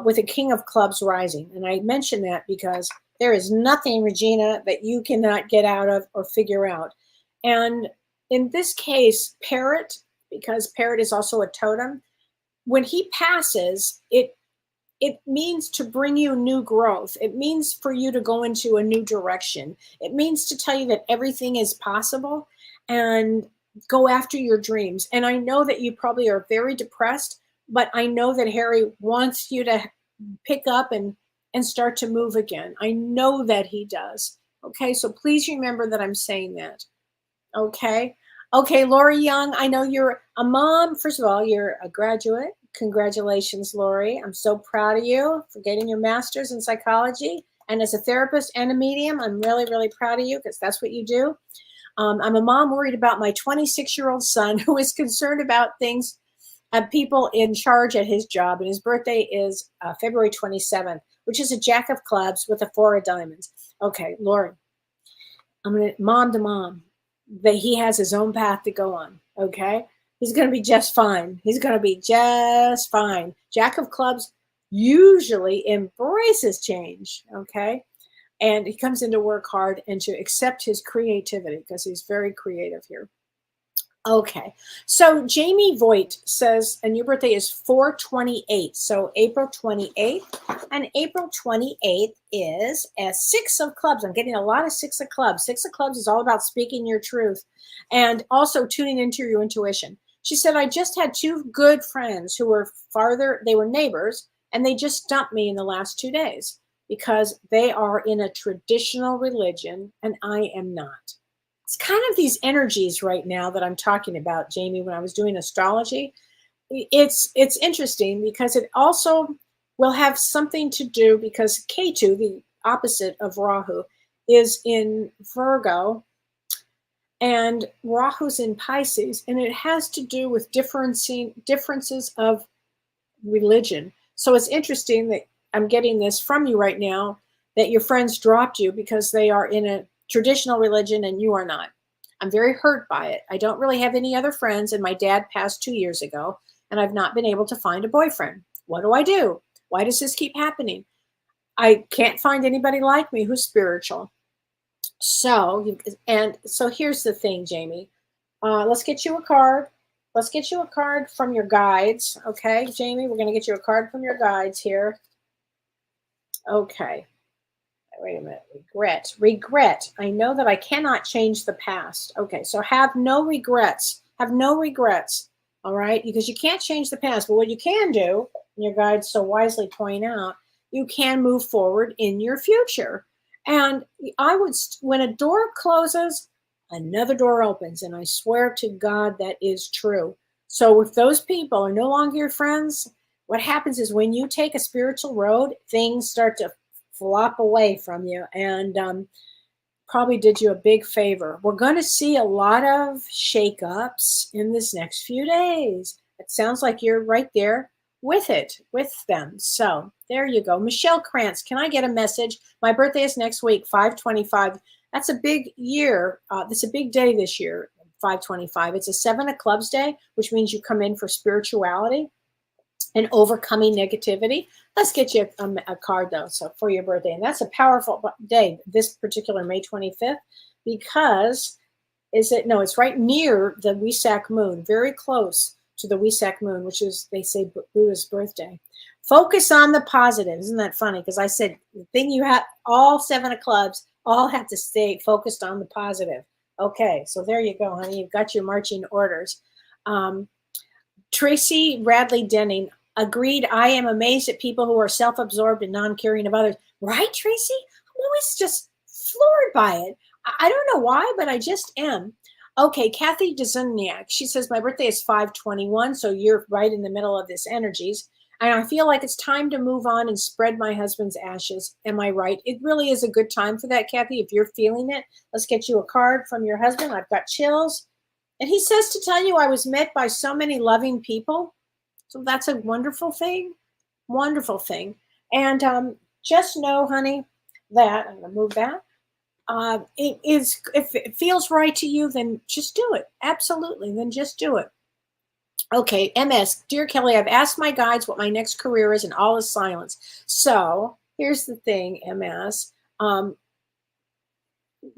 with a King of Clubs rising. And I mention that because there is nothing, Regina, that you cannot get out of or figure out. And in this case, Parrot, because Parrot is also a totem, when he passes, it means to bring you new growth. It means for you to go into a new direction. It means to tell you that everything is possible and go after your dreams. And I know that you probably are very depressed, but I know that Harry wants you to pick up and start to move again. I know that he does. Okay, so please remember that I'm saying that. Okay. Okay, Lori Young, I know you're a mom. First of all, you're a graduate. Congratulations, Lori. I'm so proud of you for getting your master's in psychology. And as a therapist and a medium, I'm really, really proud of you because that's what you do. I'm a mom worried about my 26-year-old son who is concerned about things, people in charge at his job. And his birthday is February 27th, which is a Jack of Clubs with a 4 of diamonds. Okay, Lori, I'm going to mom to mom that he has his own path to go on. Okay. He's going to be just fine. He's going to be just fine. Jack of Clubs usually embraces change, okay? And he comes in to work hard and to accept his creativity because he's very creative here. Okay, so Jamie Voigt says, and your birthday is 4/28, so April 28th, and April 28th is a 6 of clubs. I'm getting a lot of 6 of clubs. 6 of clubs is all about speaking your truth and also tuning into your intuition. She said, I just had 2 good friends who were they were neighbors, and they just dumped me in the last 2 days because they are in a traditional religion and I am not. It's kind of these energies right now that I'm talking about, Jamie, when I was doing astrology. It's interesting because it also will have something to do because Ketu, the opposite of Rahu, is in Virgo and Rahu's in Pisces, and it has to do with differences of religion. So it's interesting that I'm getting this from you right now, that your friends dropped you because they are in a traditional religion and you are not. I'm very hurt by it. I don't really have any other friends, and my dad passed 2 years ago, and I've not been able to find a boyfriend. What do I do? Why does this keep happening? I can't find anybody like me who's spiritual. So here's the thing, Jamie. Let's get you a card. Let's get you a card from your guides. Okay, Jamie, we're going to get you a card from your guides here. Okay. Wait a minute. Regret. I know that I cannot change the past. Okay, so have no regrets. Have no regrets. All right, because you can't change the past. But what you can do, and your guides so wisely point out, you can move forward in your future. And when a door closes, another door opens. And I swear to God that is true. So if those people are no longer your friends, what happens is when you take a spiritual road, things start to flop away from you and probably did you a big favor. We're going to see a lot of shakeups in this next few days. It sounds like you're right there with them. So there you go. Michelle Krantz, can I get a message? My birthday is next week, 5/25. That's a big year. That's a big day this year, 5/25. It's a 7 of clubs day, which means you come in for spirituality and overcoming negativity. Let's get you a card, though, so for your birthday. And that's a powerful day, this particular May 25th, because it's right near the Wesak moon, very close to the Wesak moon, which is, they say, Buddha's birthday. Focus on the positive. Isn't that funny? Because I said the thing you have, all 7 of clubs, all have to stay focused on the positive. Okay, so there you go, honey. You've got your marching orders. Tracy Radley Denning, agreed. I am amazed at people who are self-absorbed and non-caring of others. Right, Tracy? I'm always just floored by it. I don't know why, but I just am. Okay, Kathy Dzuniak, she says, my birthday is 5/21, so you're right in the middle of this energies. And I feel like it's time to move on and spread my husband's ashes. Am I right? It really is a good time for that, Kathy. If you're feeling it, let's get you a card from your husband. I've got chills. And he says to tell you I was met by so many loving people. So that's a wonderful thing. Wonderful thing. And just know, honey, that I'm going to move that. It is, if it feels right to you, then just do it. Absolutely. Then just do it. Okay, MS, dear Kellee, I've asked my guides what my next career is, and all is silence. So here's the thing, MS.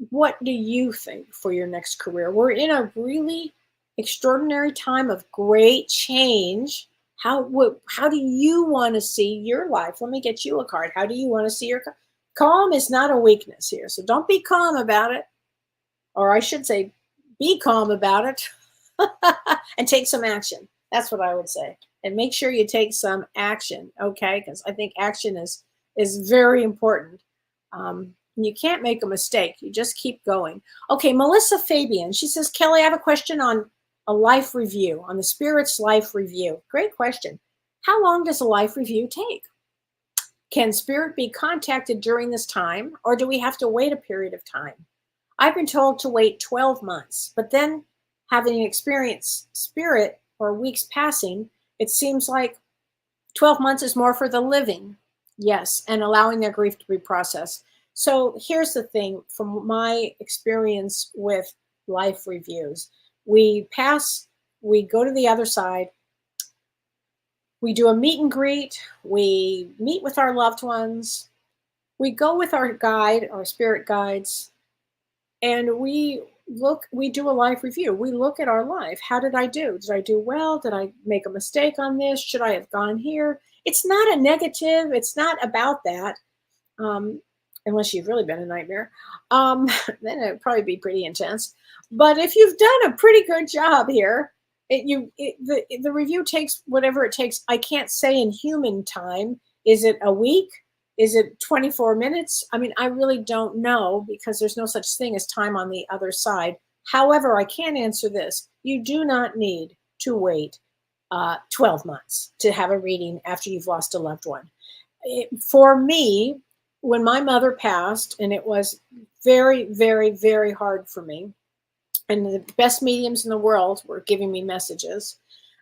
What do you think for your next career? We're in a really extraordinary time of great change. How do you want to see your life? Let me get you a card. How do you want to see your calm is not a weakness here, so don't be calm about it, or I should say, be calm about it, and take some action. That's what I would say, and make sure you take some action, okay? Because I think action is very important. You can't make a mistake. You just keep going. Okay, Melissa Fabian. She says, Kellee, I have a question on a life review, on the Spirit's life review. Great question. How long does a life review take? Can Spirit be contacted during this time, or do we have to wait a period of time? I've been told to wait 12 months, but then having experienced Spirit or weeks passing, it seems like 12 months is more for the living. Yes, and allowing their grief to be processed. So here's the thing from my experience with life reviews. We go to the other side, we do a meet and greet, we meet with our loved ones, we go with our guide, our spirit guides, and we do a life review. We look at our life. How did I do? Did I do well? Did I make a mistake on this? Should I have gone here? It's not a negative. It's not about that. Unless you've really been a nightmare, then it'd probably be pretty intense. But if you've done a pretty good job here, the review takes whatever it takes. I can't say in human time. Is it a week? Is it 24 minutes? I mean, I really don't know because there's no such thing as time on the other side. However, I can answer this. You do not need to wait 12 months to have a reading after you've lost a loved one. For me, when my mother passed, and it was very, very, very hard for me, and the best mediums in the world were giving me messages,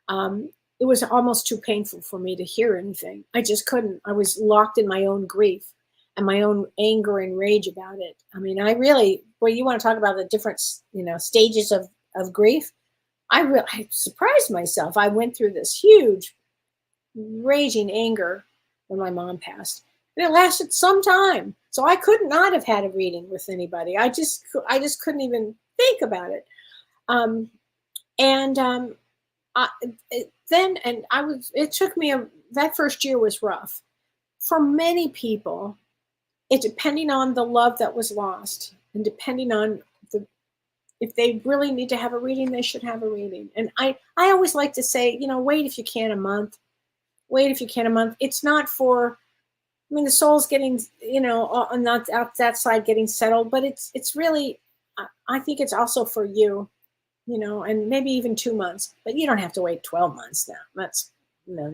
it was almost too painful for me to hear anything. I just couldn't. I was locked in my own grief and my own anger and rage about it. I mean, you want to talk about the different, stages of grief. I surprised myself. I went through this huge raging anger when my mom passed. And it lasted some time. So I could not have had a reading with anybody. I just couldn't even think about it. It took me, that first year was rough. For many people, depending on the love that was lost and depending on if they really need to have a reading, they should have a reading. And I always like to say, wait if you can a month. Wait if you can a month. It's not for, the soul's getting, on that side getting settled, but it's really, I think it's also for you, and maybe even 2 months, but you don't have to wait 12 months now. That's no.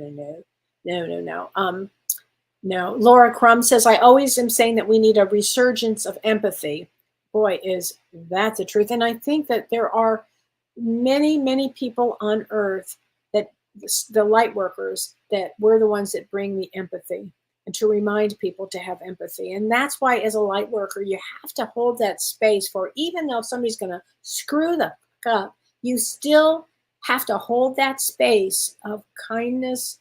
No. Laura Crum says, I always am saying that we need a resurgence of empathy. Boy, is that the truth. And I think that there are many, many people on earth that the light workers, that we're the ones that bring the empathy, and to remind people to have empathy. And that's why as a light worker, you have to hold that space for, even though somebody's going to screw the fuck up, you still have to hold that space of kindness,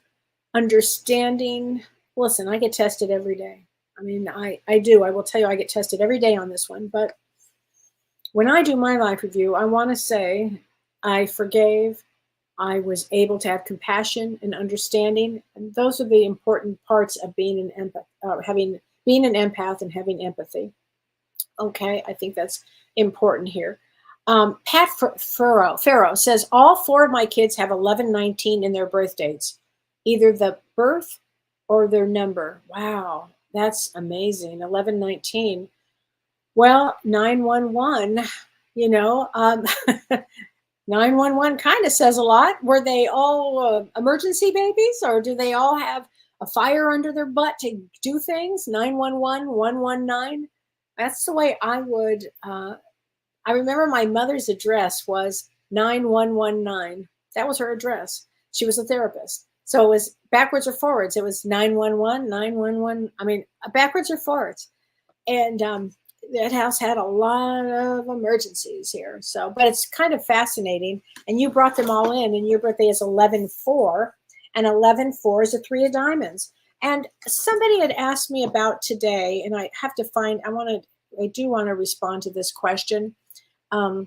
understanding. Listen, I get tested every day. I do. I will tell you, I get tested every day on this one. But when I do my life review, I want to say I forgave. I was able to have compassion and understanding, and those are the important parts of being an empath, being an empath and having empathy. Okay, I think that's important here. Pat Farrow says all 4 of my kids have 11/19 in their birth dates, either the birth or their number. Wow, that's amazing. 11/19. Well, 911, you know, 911 kind of says a lot. Were they all emergency babies, or do they all have a fire under their butt to do things? 911, 119. That's the way I would. I remember my mother's address was 9119. That was her address. She was a therapist. So it was backwards or forwards. It was 911, 911. I mean, backwards or forwards. And that house had a lot of emergencies here. So, but it's kind of fascinating. And you brought them all in, and your birthday is 11/4, and 11/4 is a 3 of diamonds. And somebody had asked me about today, and I have to find, I do want to respond to this question. Let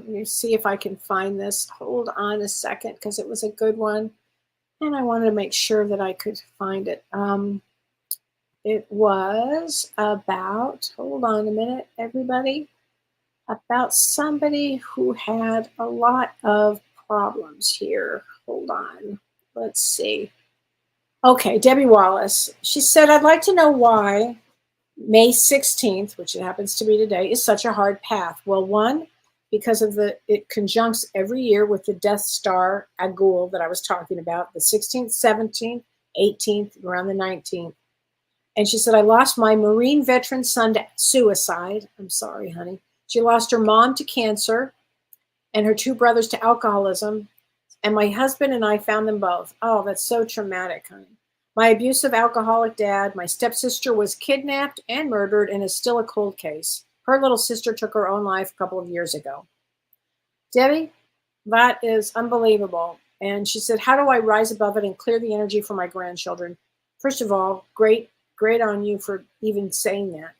me see if I can find this. Hold on a second, because it was a good one. And I wanted to make sure that I could find it. It was about, hold on a minute, everybody, about somebody who had a lot of problems here. Hold on. Let's see. Okay, Debbie Wallace. She said, I'd like to know why May 16th, which it happens to be today, is such a hard path. Well, one, because of it conjuncts every year with the Death Star Agul that I was talking about, the 16th, 17th, 18th, around the 19th. And she said, I lost my Marine veteran son to suicide. I'm sorry, honey. She lost her mom to cancer and her 2 brothers to alcoholism. And my husband and I found them both. Oh, that's so traumatic, honey. My abusive alcoholic dad, my stepsister was kidnapped and murdered and is still a cold case. Her little sister took her own life a couple of years ago. Debbie, that is unbelievable. And she said, how do I rise above it and clear the energy for my grandchildren? First of all, great on you for even saying that.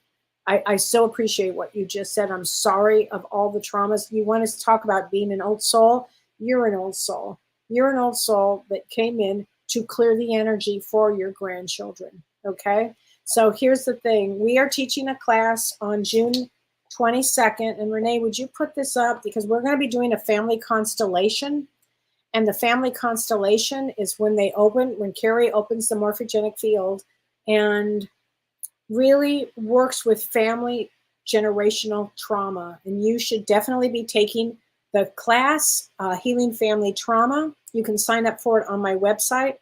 I so appreciate what you just said. I'm sorry of all the traumas. You want us to talk about being an old soul? You're an old soul. You're an old soul that came in to clear the energy for your grandchildren, okay? So here's the thing. We are teaching a class on June 22nd. And Renee, would you put this up? Because we're going to be doing a family constellation. And the family constellation is when Carrie opens the morphogenic field and really works with family generational trauma. And you should definitely be taking the class, Healing Family Trauma. You can sign up for it on my website.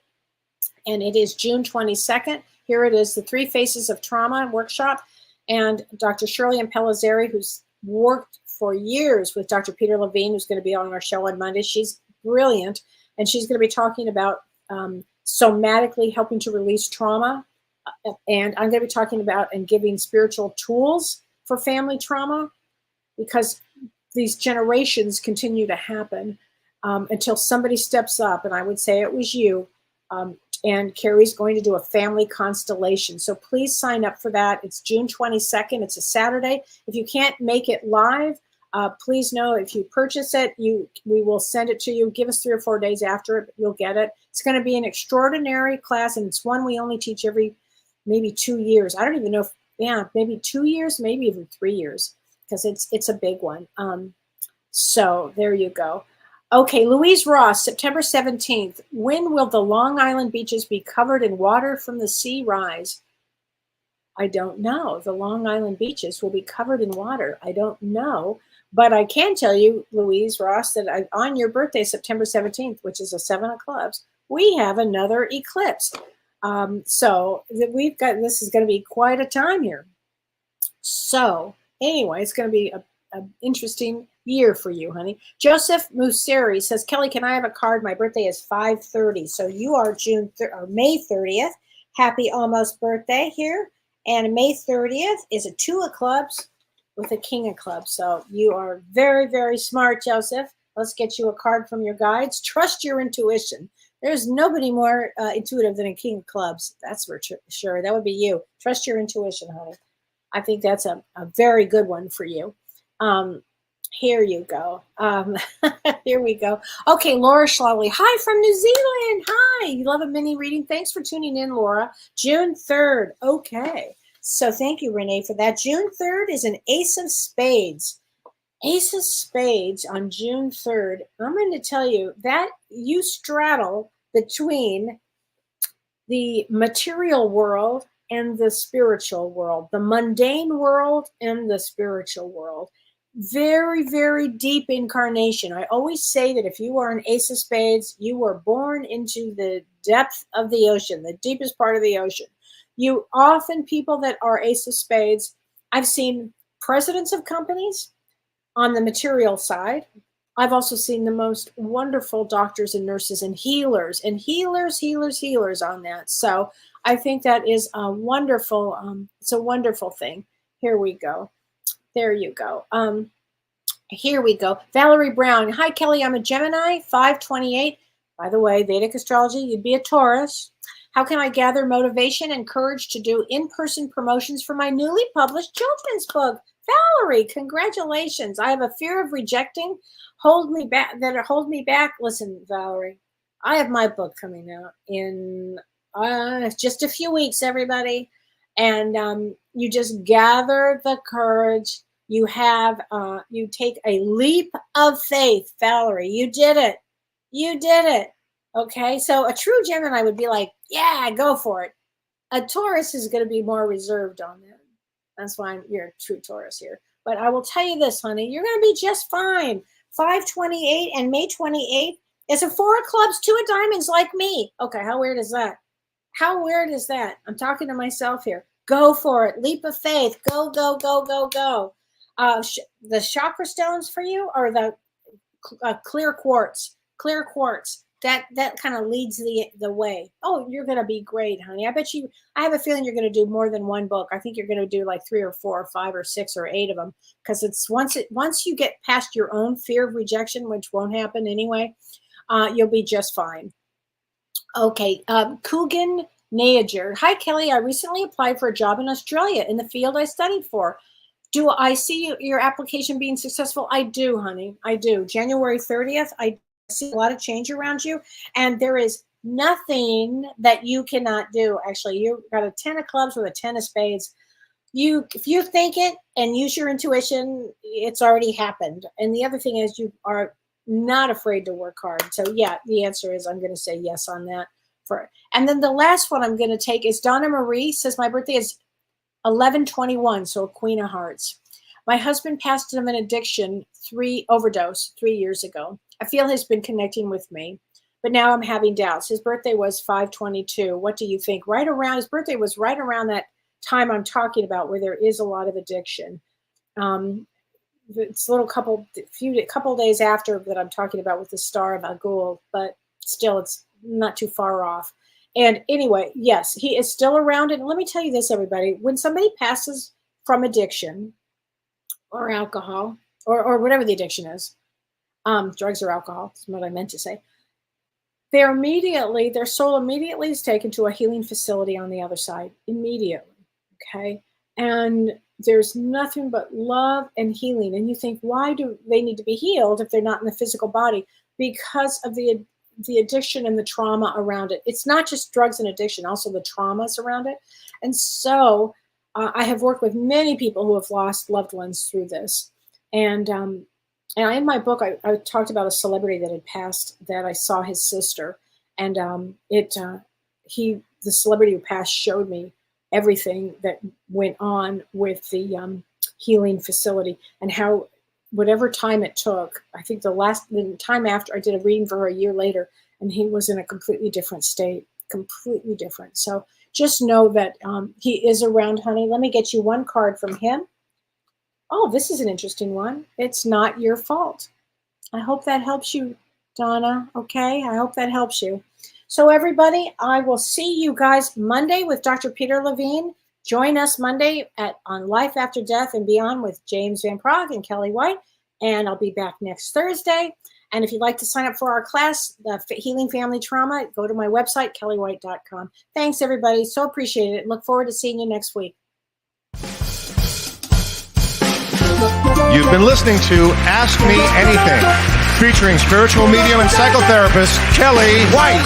And it is June 22nd. Here it is, the 3 Faces of Trauma workshop. And Dr. Shirley Pellizzeri, who's worked for years with Dr. Peter Levine, who's going to be on our show on Monday. She's brilliant. And she's going to be talking about somatically helping to release trauma. And I'm going to be talking about and giving spiritual tools for family trauma, because these generations continue to happen until somebody steps up. And I would say it was you. And Carrie's going to do a family constellation. So please sign up for that. It's June 22nd. It's a Saturday. If you can't make it live, please know if you purchase it, we will send it to you. Give us 3 or 4 days after it, you'll get it. It's going to be an extraordinary class, and it's one we only teach every maybe 2 years. I don't even know maybe 2 years, maybe even 3 years, because it's a big one. So there you go. Okay, Louise Ross, September 17th. When will the Long Island beaches be covered in water from the sea rise? I don't know. The Long Island beaches will be covered in water. I don't know. But I can tell you, Louise Ross, that on your birthday, September 17th, which is a 7 of clubs, we have another eclipse. So this is going to be quite a time here. So anyway, it's going to be an interesting year for you, honey. Joseph Museri says, Kelly, can I have a card? My birthday is 5/30. So you are May 30th. Happy almost birthday here. And May 30th is a 2 of clubs with a king of clubs. So you are very, very smart, Joseph. Let's get you a card from your guides. Trust your intuition. There's nobody more intuitive than a king of clubs. That's for sure. That would be you. Trust your intuition, honey. I think that's a very good one for you. Here you go. Here we go. Okay, Laura Schlally. Hi from New Zealand. Hi. You love a mini reading. Thanks for tuning in, Laura. June 3rd. Okay. So thank you, Renee, for that. June 3rd is an Ace of Spades. Ace of Spades on June 3rd. I'm going to tell you that you straddle between the material world and the spiritual world, the mundane world and the spiritual world. Very, very deep incarnation. I always say that if you are an ace of spades, you were born into the depth of the ocean, the deepest part of the ocean. You often, people that are ace of spades, I've seen presidents of companies on the material side. I've also seen the most wonderful doctors and nurses and healers on that. So I think that is a wonderful, it's a wonderful thing. Here we go. There you go. Here we go. Valerie Brown. Hi, Kellee. I'm a Gemini, 528. By the way, Vedic astrology, you'd be a Taurus. How can I gather motivation and courage to do in-person promotions for my newly published children's book? Valerie, congratulations. I have a fear of rejecting, hold me back. Listen, Valerie, I have my book coming out in just a few weeks, everybody. And you just gather the courage. You have, you take a leap of faith, Valerie. You did it. You did it. Okay. So a true Gemini would be like, yeah, go for it. A Taurus is going to be more reserved on that. That's why you're a true Taurus here. But I will tell you this, honey, you're going to be just fine. 528 and May 28th is a 4 of clubs, 2 of diamonds like me. Okay. How weird is that? How weird is that? I'm talking to myself here. Go for it. Leap of faith. Go, go, go, go, go. The chakra stones for you are the clear quartz. Clear quartz. That kind of leads the way. Oh, you're going to be great, honey. I have a feeling you're going to do more than one book. I think you're going to do like 3 or 4 or 5 or 6 or 8 of them, because it's once you get past your own fear of rejection, which won't happen anyway, you'll be just fine. Okay. Coogan Najer. Hi, Kellee. I recently applied for a job in Australia in the field I studied for. Do I see your application being successful? I do, honey. I do. January 30th, I see a lot of change around you, and there is nothing that you cannot do. Actually, you've got a 10 of clubs with a 10 of spades. If you think it and use your intuition, it's already happened. And the other thing is you are not afraid to work hard. So yeah, the answer is I'm going to say yes on that. And then the last one I'm going to take is Donna Marie says my birthday is 11/21, so a Queen of Hearts. My husband passed of an addiction, overdose 3 years ago. I feel he's been connecting with me, but now I'm having doubts. His birthday was 5/22. What do you think? His birthday was right around that time I'm talking about, where there is a lot of addiction. It's a couple days after that I'm talking about with the Star of Agul, but still it's not too far off. And anyway, yes, he is still around. And let me tell you this, everybody, when somebody passes from addiction or alcohol or whatever the addiction is, drugs or alcohol, is what I meant to say, their soul immediately is taken to a healing facility on the other side, immediately, okay? And there's nothing but love and healing. And you think, why do they need to be healed if they're not in the physical body? Because of the addiction and the trauma around it. It's not just drugs and addiction, also the traumas around it. And so I have worked with many people who have lost loved ones through this. And in my book, I talked about a celebrity that had passed, that I saw his sister. And the celebrity who passed showed me everything that went on with the healing facility, and how whatever time it took, I think the time after, I did a reading for her a year later, and he was in a completely different state, completely different. So just know that he is around, honey. Let me get you one card from him. Oh, this is an interesting one. It's not your fault. I hope that helps you, Donna. Okay, I hope that helps you. So everybody, I will see you guys Monday with Dr. Peter Levine. Join us Monday on Life After Death and Beyond with James Van Praagh and Kellee White. And I'll be back next Thursday. And if you'd like to sign up for our class, the Healing Family Trauma, go to my website, kelleewhite.com. Thanks, everybody. So appreciate it. Look forward to seeing you next week. You've been listening to Ask Me Anything, featuring spiritual medium and psychotherapist Kellee White.